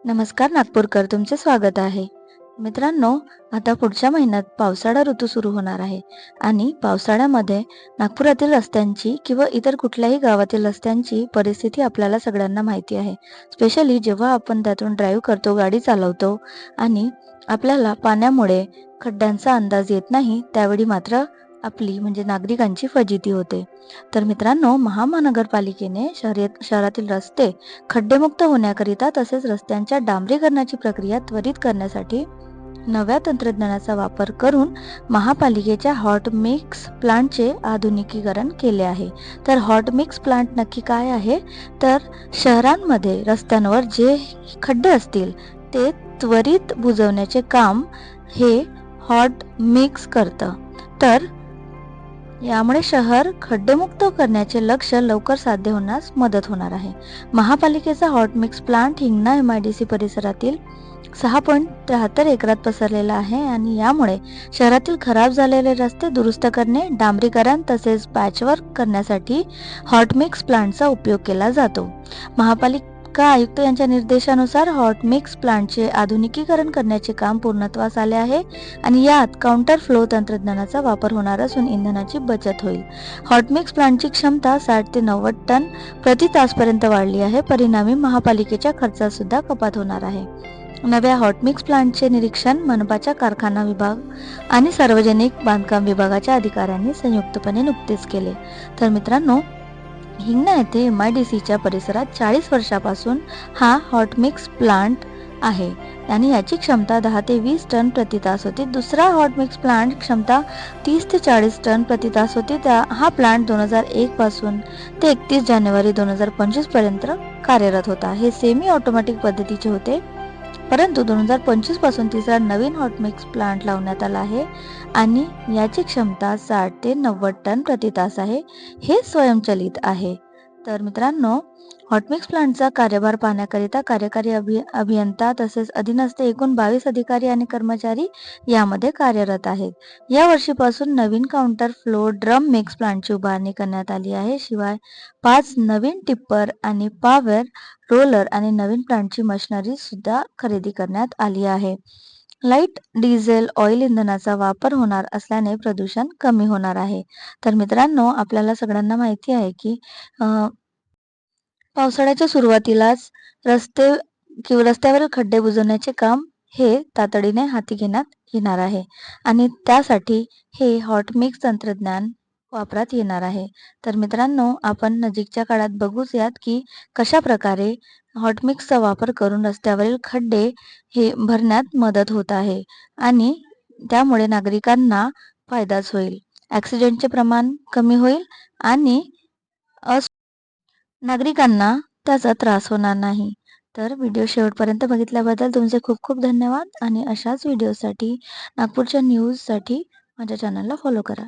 नमस्कार नागपूरकर, तुमचे स्वागत आहे. मित्रांनो, आता पुढच्या महिन्यात पावसाळा ऋतू सुरू होणार आहे आणि पावसाळ्यामध्ये नागपुरातील रस्त्यांची किंवा इतर कुठल्याही गावातील रस्त्यांची परिस्थिती आपल्याला सगळ्यांना माहिती आहे. स्पेशली जेव्हा आपण त्यातून ड्राईव्ह करतो, गाडी चालवतो आणि आपल्याला पाण्यामुळे खड्ड्यांचा अंदाज येत नाही, त्यावेळी मात्र आपली म्हणजे नागरिकांची फजिती होते. तर मित्रांनो, महानगरपालिकेने शहरातील रस्ते खड्डेमुक्त होण्याकरिता तसेच रस्त्यांच्या डांबरीकरणाची प्रक्रिया त्वरित करण्यासाठी नव्या तंत्रज्ञानाचा वापर करून महापालिकेच्या हॉट मिक्स प्लांटचे आधुनिकीकरण केले आहे. तर हॉट मिक्स प्लांट नक्की काय आहे? तर शहरांमध्ये रस्त्यांवर जे खड्डे असतील ते त्वरित बुजवण्याचे काम हे हॉट मिक्स करतं. तर यामुळे शहर खड्डेमुक्त करण्याचे लक्ष्य लवकर साध्य होण्यास मदत होणार आहे. महापालिकेचा hot mix plant Hingna MIDC परिसरातील 6.73 एकरात पसरलेला आहे आणि यामुळे शहरातील खराब झालेले रस्ते दुरुस्त करणे, डांबरीकरण तसेच पॅचवर्क करण्यासाठी हॉट मिक्स प्लांटचा उपयोग केला जातो. महापालिका आयुक्त यांच्या निर्देशानुसार हॉट मिक्स प्लांटचे आधुनिकीकरण करण्याचे काम पूर्णत्वास आले आहे आणि यात काउंटर फ्लो तंत्रज्ञानाचा वापर होणार असून इंधनाची बचत होईल. हॉट मिक्स प्लांटची क्षमता 60 ते 90 टन प्रति तासपर्यंत वाढली आहे. परिणामी महापालिकेच्या खर्चात सुद्धा कपात होणार आहे. नव्या हॉट मिक्स प्लांटचे निरीक्षण मनपाच्या कारखाना विभाग आणि सार्वजनिक बांधकाम विभागाच्या अधिकाऱ्यांनी संयुक्तपणे नुकतेच केले. तर मित्रांनो, हिंगणा येथे MIDCच्या परिसरात 40 वर्षापासून हा हॉट मिक्स प्लांट आहे आणि याची क्षमता 10 ते 20 टन प्रति तास होती. दुसरा हॉट मिक्स प्लांट क्षमता 30 ते 40 टन प्रति तास होती. हा प्लांट 2001 पासून ते 31 जानेवारी 2025 पर्यंत कार्यरत होता. हे सेमी ऑटोमॅटिक पद्धतीचे होते, परंतु 2025 पासून तिसरा नवीन हॉट मिक्स प्लांट लावण्यात आला आहे आणि याची क्षमता 60 ते 90 टन प्रति तास आहे. हे स्वयंचलित आहे. तर मित्रांनो, हॉट मिक्स प्लांटचा कार्यभार पाहण्याकरिता कार्यकारी अभियंता तसेच अधीनस्थ एकूण 22 अधिकारी आणि कर्मचारी यामध्ये कार्यरत आहेत. या वर्षीपासून नवीन काउंटर फ्लो ड्रम मिक्स प्लांटची उभारणी करण्यात आली आहे. शिवाय 5 नवीन टिप्पर आणि पॉवर रोलर आणि नवीन प्लांटची मशिनरी सुद्धा खरेदी करण्यात आली आहे. लाईट डिझेल ऑइल इंधनाचा वापर होणार असल्याने प्रदूषण कमी होणार आहे. तर मित्रांनो, आपल्याला सगळ्यांना माहिती आहे की पावसाळ्याच्या सुरुवातीलाच रस्ते किंवा रस्त्यावरील खड्डे बुजवण्याचे काम हे तातडीने हाती घेण्यात येणार आहे आणि त्यासाठी हे हॉट मिक्स तंत्रज्ञान वापरात येणार आहे. तर मित्रांनो, आपण नजीकच्या काळात बघूच यात की कशा प्रकारे हॉट मिक्सचा वापर करून रस्त्यावरील खड्डे हे भरण्यात मदत होत आहे आणि त्यामुळे नागरिकांना फायदाच होईल. ॲक्सिडेंटचे प्रमाण कमी होईल आणि नागरिकांना त्याचा त्रास होणार नाही. तर व्हिडिओ शेवटपर्यंत बघितल्याबद्दल तुमचे खूप खूप धन्यवाद आणि अशाच व्हिडिओसाठी नागपूरच्या न्यूजसाठी माझ्या चॅनलला फॉलो करा.